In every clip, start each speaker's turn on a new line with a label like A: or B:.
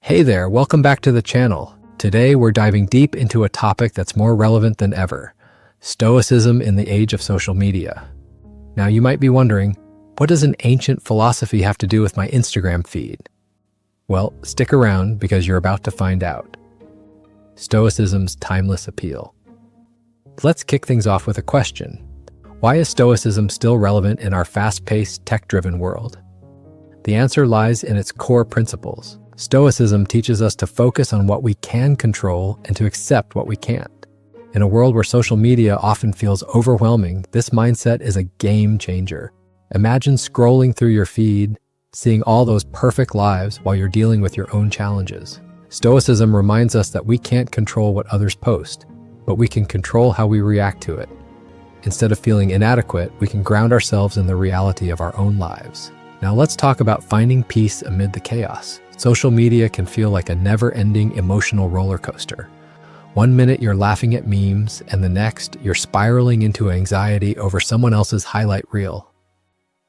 A: Hey there, welcome back to the channel. Today we're diving deep into a topic that's more relevant than ever: Stoicism in the age of social media. Now you might be wondering, what does an ancient philosophy have to do with my Instagram feed? Well, stick around because you're about to find out. Stoicism's timeless appeal. Let's kick things off with a question. Why is Stoicism still relevant in our fast-paced, tech-driven world? The answer lies in its core principles. Stoicism teaches us to focus on what we can control and to accept what we can't. In a world where social media often feels overwhelming, this mindset is a game changer. Imagine scrolling through your feed, seeing all those perfect lives while you're dealing with your own challenges. Stoicism reminds us that we can't control what others post, but we can control how we react to it. Instead of feeling inadequate, we can ground ourselves in the reality of our own lives. Now let's talk about finding peace amid the chaos. Social media can feel like a never-ending emotional roller coaster. One minute you're laughing at memes, and the next you're spiraling into anxiety over someone else's highlight reel.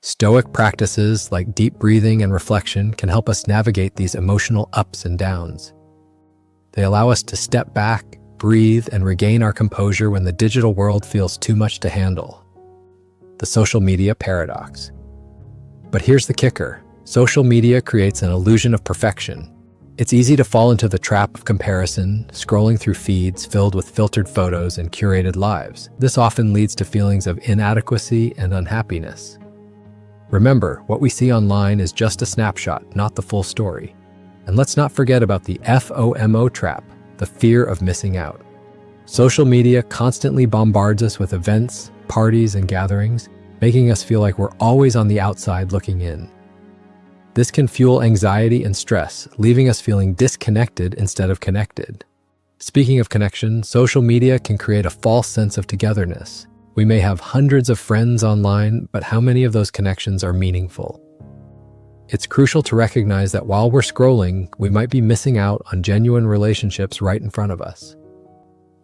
A: Stoic practices like deep breathing and reflection can help us navigate these emotional ups and downs. They allow us to step back, breathe, and regain our composure when the digital world feels too much to handle. The social media paradox. But here's the kicker. Social media creates an illusion of perfection. It's easy to fall into the trap of comparison, scrolling through feeds filled with filtered photos and curated lives. This often leads to feelings of inadequacy and unhappiness. Remember, what we see online is just a snapshot, not the full story. And let's not forget about the FOMO trap, the fear of missing out. Social media constantly bombards us with events, parties, and gatherings, making us feel like we're always on the outside looking in. This can fuel anxiety and stress, leaving us feeling disconnected instead of connected. Speaking of connection, social media can create a false sense of togetherness. We may have hundreds of friends online, but how many of those connections are meaningful? It's crucial to recognize that while we're scrolling, we might be missing out on genuine relationships right in front of us.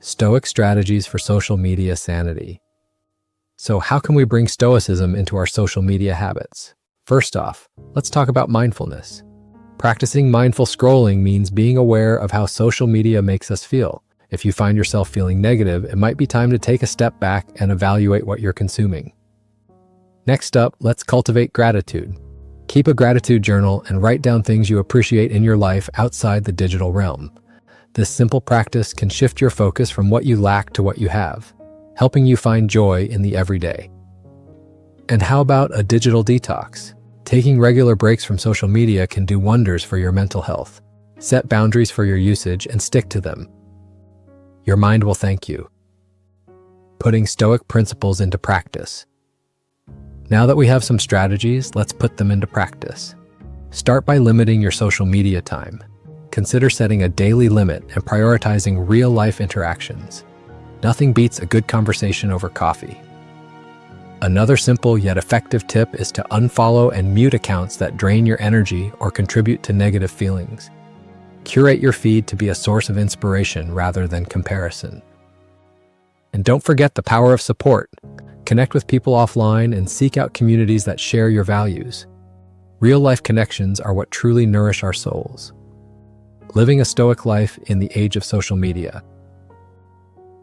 A: Stoic strategies for social media sanity. So how can we bring Stoicism into our social media habits? First off, let's talk about mindfulness. Practicing mindful scrolling means being aware of how social media makes us feel. If you find yourself feeling negative, it might be time to take a step back and evaluate what you're consuming. Next up, let's cultivate gratitude. Keep a gratitude journal and write down things you appreciate in your life outside the digital realm. This simple practice can shift your focus from what you lack to what you have, helping you find joy in the everyday. And how about a digital detox? Taking regular breaks from social media can do wonders for your mental health. Set boundaries for your usage and stick to them. Your mind will thank you. Putting Stoic principles into practice. Now that we have some strategies, let's put them into practice. Start by limiting your social media time. Consider setting a daily limit and prioritizing real-life interactions. Nothing beats a good conversation over coffee. Another simple yet effective tip is to unfollow and mute accounts that drain your energy or contribute to negative feelings. Curate your feed to be a source of inspiration rather than comparison. And don't forget the power of support. Connect with people offline and seek out communities that share your values. Real-life connections are what truly nourish our souls. Living a Stoic life in the age of social media.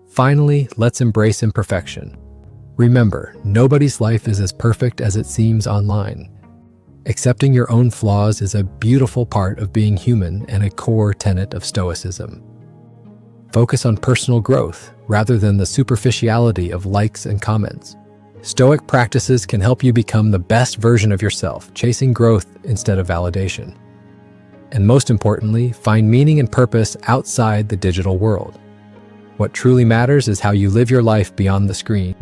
A: Finally, let's embrace imperfection. Remember, nobody's life is as perfect as it seems online. Accepting your own flaws is a beautiful part of being human and a core tenet of Stoicism. Focus on personal growth rather than the superficiality of likes and comments. Stoic practices can help you become the best version of yourself, chasing growth instead of validation. And most importantly, find meaning and purpose outside the digital world. What truly matters is how you live your life beyond the screen.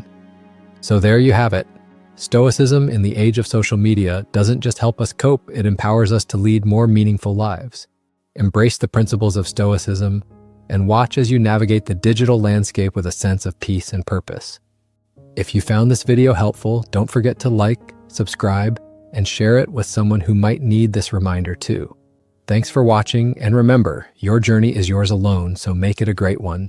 A: So there you have it. Stoicism in the age of social media doesn't just help us cope, it empowers us to lead more meaningful lives. Embrace the principles of Stoicism and watch as you navigate the digital landscape with a sense of peace and purpose. If you found this video helpful, don't forget to like, subscribe, and share it with someone who might need this reminder too. Thanks for watching, and remember, your journey is yours alone, so make it a great one.